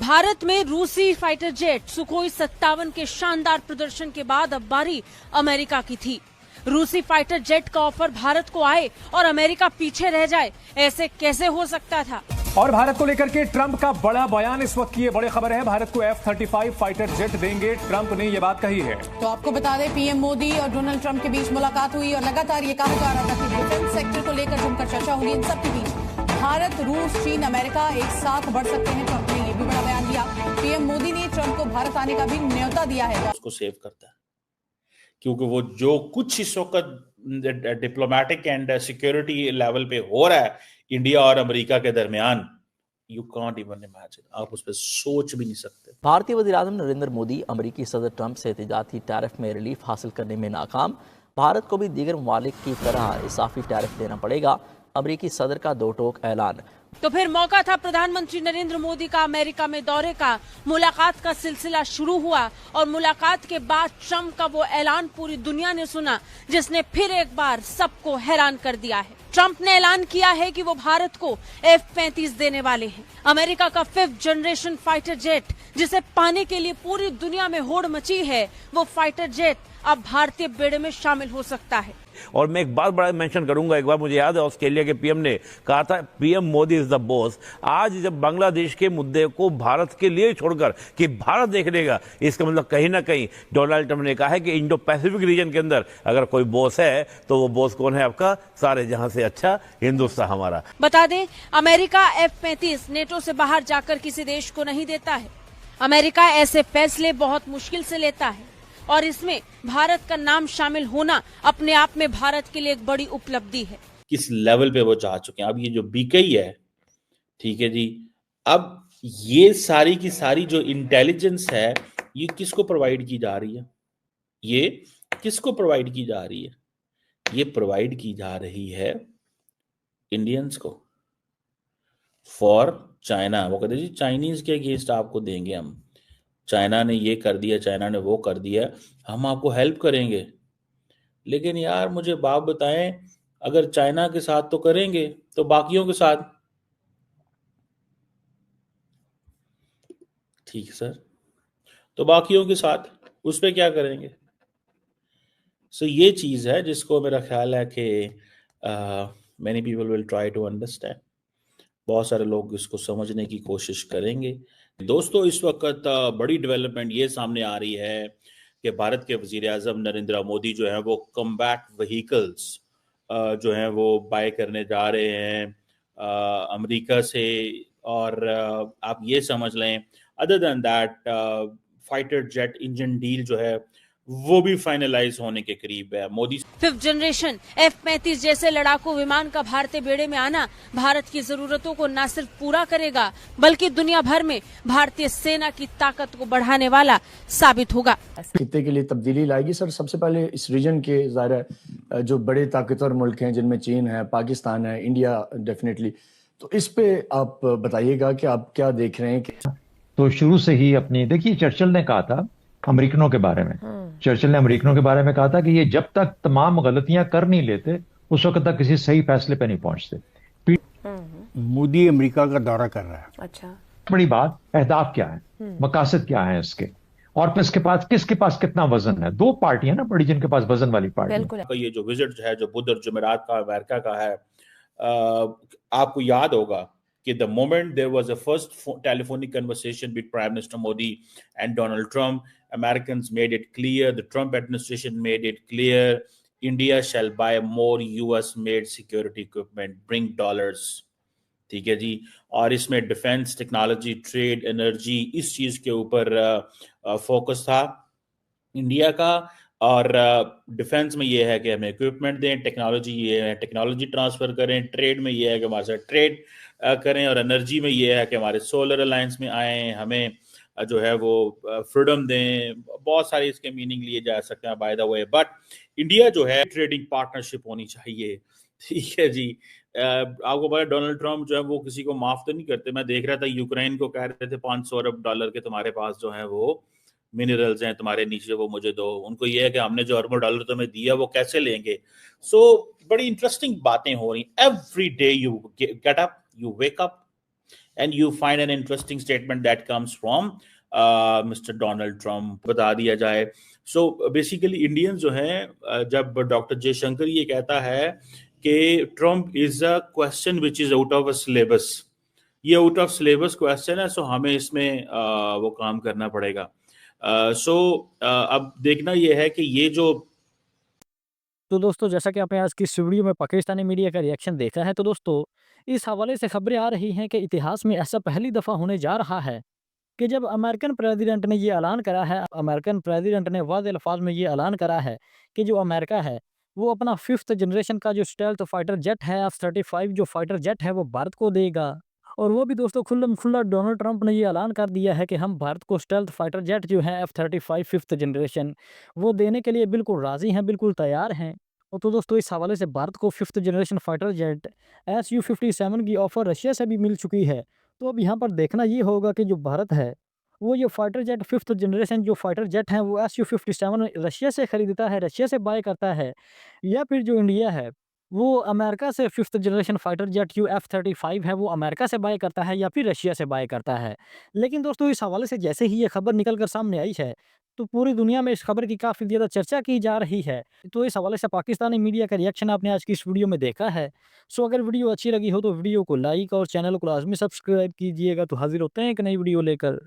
भारत में रूसी fighter jet Sukhoi 57 के शानदार प्रदर्शन के बाद अब बारी अमेरिका की थी। रूसी फाइटर जेट का ऑफर भारत को आए और अमेरिका पीछे रह जाए, ऐसे कैसे हो सकता था। और भारत को लेकर के ट्रंप का बड़ा बयान, इस वक्त की ये बड़ी खबर है। भारत को F-35 फाइटर जेट देंगे, ट्रंप ने ये बात कही है। तो आपको बता दें, पीएम मोदी और डोनाल्ड ट्रंप के बीच मुलाकात हुई और लगातार ये कहा जा रहा था कि डिफेंस सेक्टर को लेकर जमकर चर्चा होगी। इन सब के बीच भारत, रूस, चीन, अमेरिका एक साथ बढ़ सकते हैं। ट्रंप ने ये भी बड़ा बयान दिया। पीएम मोदी ने ट्रंप को भारत आने का भी न्योता दिया है। उसको सेव करता है क्योंकि वो जो कुछ इस वक्त डिप्लोमेटिक एंड सिक्योरिटी लेवल पे हो रहा है इंडिया और अमेरिका के दरमियान, यू कांट इवन इमेजिन, आप उस पर सोच भी नहीं सकते। भारतीय वज़ीर-ए-आज़म नरेंद्र मोदी अमेरिकी सदर ट्रंप से एहतिजाजी टैरिफ में रिलीफ हासिल करने में नाकाम। भारत को भी दीगर ममालिक की तरह इजाफी टैरिफ देना पड़ेगा, अमेरिकी सदर का दो टोक ऐलान। तो फिर मौका था प्रधानमंत्री नरेंद्र मोदी का अमेरिका में दौरे का। मुलाकात का सिलसिला शुरू हुआ और मुलाकात के बाद ट्रंप का वो ऐलान पूरी दुनिया ने सुना, जिसने फिर एक बार सबको हैरान कर दिया है। ट्रंप ने ऐलान किया है कि वो भारत को F-35 देने वाले हैं। अमेरिका का 5th जनरेशन फाइटर जेट, जिसे पाने के लिए पूरी दुनिया में होड़ मची है, वो फाइटर जेट अब भारतीय बेड़े में शामिल हो सकता है। और मैं एक बात बड़ा मेंशन करूंगा, एक बार मुझे याद है ऑस्ट्रेलिया के पीएम ने कहा था PM Modi is the boss. आज जब बांग्लादेश के मुद्दे को भारत के लिए छोड़कर कि भारत देख लेगा, इसका मतलब कहीं ना कहीं डोनाल्ड ट्रंप ने कहा है कि इंडो पैसिफिक रीजन के अंदर अगर कोई बॉस है तो वो बॉस कौन है? आपका सारे जहां से अच्छा हिंदुस्तान हमारा। बता दें, अमेरिका F-35 नेटो से बाहर जाकर किसी देश को नहीं देता है। अमेरिका ऐसे फैसले बहुत मुश्किल से लेता है और इसमें भारत का नाम शामिल होना अपने आप में भारत के लिए एक बड़ी उपलब्धि है। किस लेवल पे वो जा चुके हैं। अब ये जो बीकेई है, ठीक है जी, अब ये सारी की सारी जो इंटेलिजेंस है, ये किसको प्रोवाइड की जा रही है? ये किसको प्रोवाइड की जा रही है? ये प्रोवाइड की जा रही है इंडियंस को, फॉर चाइना। वो कहते जी चाइनीज के अगेंस्ट आपको देंगे हम, चाइना ने ये कर दिया, चाइना ने वो कर दिया, हम आपको हेल्प करेंगे। लेकिन यार मुझे बात बताएं, अगर चाइना के साथ तो करेंगे तो बाकियों के साथ? ठीक है सर, तो बाकियों के साथ उस पर क्या करेंगे? सो ये चीज है जिसको मेरा ख्याल है कि many people will try to understand. बहुत सारे लोग इसको समझने की कोशिश करेंगे। दोस्तों, इस वक्त बड़ी डेवलपमेंट ये सामने आ रही है कि भारत के वज़ीर-ए-आज़म नरेंद्र मोदी जो है वो कॉम्बैट व्हीकल्स जो हैं वो बाय करने जा रहे हैं अमेरिका से। और आप ये समझ लें, other than that fighter jet engine deal जो है वो भी फाइनलाइज होने के करीब है। मोदी 5th जनरेशन F-35 जैसे लड़ाकू विमान का भारतीय बेड़े में आना भारत की जरूरतों को न सिर्फ पूरा करेगा बल्कि दुनिया भर में भारतीय सेना की ताकत को बढ़ाने वाला साबित होगा। खित्ते के लिए तब्दीली लाएगी सर। सबसे पहले इस रीजन के ज़ाहिर जो बड़े ताकतवर मुल्क हैं, जिनमें चीन है, पाकिस्तान है, इंडिया डेफिनेटली, तो इस पे आप बताइएगा कि आप क्या देख रहे हैं। तो शुरू से ही अपनी देखिए, चर्चिल ने कहा था अमेरिकनों के बारे में, चर्चिल ने अमेरिकनों के बारे में कहा था कि ये जब तक तमाम गलतियां कर नहीं लेते उस वक्त तक किसी सही फैसले पे नहीं पहुंचते। मोदी अमेरिका का दौरा कर रहा है। अच्छा, बड़ी बात, अहदाफ क्या है, मकासद क्या है इसके, और किसके पास कितना वजन है। दो पार्टियां ना बड़ी जिनके पास वजन वाली पार्टी। ये जो विजिट है जो बुध और जुमेरात का अमेरिका का है, आपको याद होगा कि the moment there was a first telephonic conversation between Prime Minister Modi and Donald Trump, Americans made it clear, the Trump administration made it clear, India shall buy more US made security equipment, bring dollars. ठीक है जी। और इसमें defence, technology, trade, energy, इस चीज के ऊपर focus था India का। और डिफेंस में ये है कि हमें इक्विपमेंट दें, टेक्नोलॉजी ये है टेक्नोलॉजी ट्रांसफर करें, ट्रेड में ये है कि हमारे साथ ट्रेड करें, और एनर्जी में ये है कि हमारे सोलर अलायंस में आए, हमें जो है वो फ्रीडम दें। बहुत सारे इसके मीनिंग लिए जा सकते हैं by the way, but India जो है ट्रेडिंग पार्टनरशिप होनी चाहिए। ठीक है जी। आपको पता है डोनाल्ड ट्रंप जो है वो किसी को माफ तो नहीं करते। मैं देख रहा था यूक्रेन को कह रहे थे $500 अरब के तुम्हारे पास जो है वो मिनरल्स हैं, तुम्हारे नीचे वो मुझे दो। उनको ये है कि हमने जो अरबों डॉलर तुम्हें दिया वो कैसे लेंगे। सो बड़ी इंटरेस्टिंग बातें हो रही। Every day you get up, you wake up and you find an interesting statement that comes from Mr. Donald Trump. बता दिया जाए, so basically Indians जो हैं, जब डॉक्टर जयशंकर ये कहता है कि Trump is a question which is out of a syllabus, ये आउट ऑफ सिलेबस क्वेश्चन है, सो हमें इसमें वो काम करना पड़ेगा। सो अब देखना ये है कि ये जो तो दोस्तों जैसा कि आपने आज की इस वीडियो में पाकिस्तानी मीडिया का रिएक्शन देखा है, तो दोस्तों इस हवाले से खबरें आ रही हैं कि इतिहास में ऐसा पहली दफ़ा होने जा रहा है कि जब अमेरिकन प्रेसिडेंट ने ये ऐलान करा है, अमेरिकन प्रेसिडेंट ने वाज़ेह अल्फाज में ये ऐलान करा है कि जो अमेरिका है वो अपना 5th जनरेशन का जो स्टेल्थ फाइटर जेट है F-35 जो फाइटर जेट है वो भारत को देगा। और वो भी दोस्तों खुल्लम खुल्ला डोनाल्ड ट्रंप ने ये ऐलान कर दिया है कि हम भारत को स्टेल्थ फाइटर जेट जो है F-35 5th जनरेशन वो देने के लिए बिल्कुल राज़ी हैं, बिल्कुल तैयार हैं। और तो दोस्तों इस हवाले से भारत को 5th generation fighter jet Su-57 की ऑफ़र रशिया से भी मिल चुकी है। तो अब यहाँ पर देखना ये होगा कि जो भारत है वो ये फाइटर जेट 5th जनरेशन जो फाइटर जेट हैं वो Su-57 रशिया से खरीदता है, रशिया से बाय करता है, या फिर जो इंडिया है वो अमेरिका से 5th जनरेशन फाइटर जेट जो F-35 है वो अमेरिका से बाय करता है या फिर रशिया से बाय करता है। लेकिन दोस्तों इस हवाले से जैसे ही ये खबर निकल कर सामने आई है तो पूरी दुनिया में इस खबर की काफ़ी ज़्यादा चर्चा की जा रही है। तो इस हवाले से पाकिस्तानी मीडिया का रिएक्शन आपने आज की इस वीडियो में देखा है। सो अगर वीडियो अच्छी लगी हो तो वीडियो को लाइक और चैनल को लाजमी सब्सक्राइब कीजिएगा। तो हाजिर होते हैं एक नई वीडियो लेकर।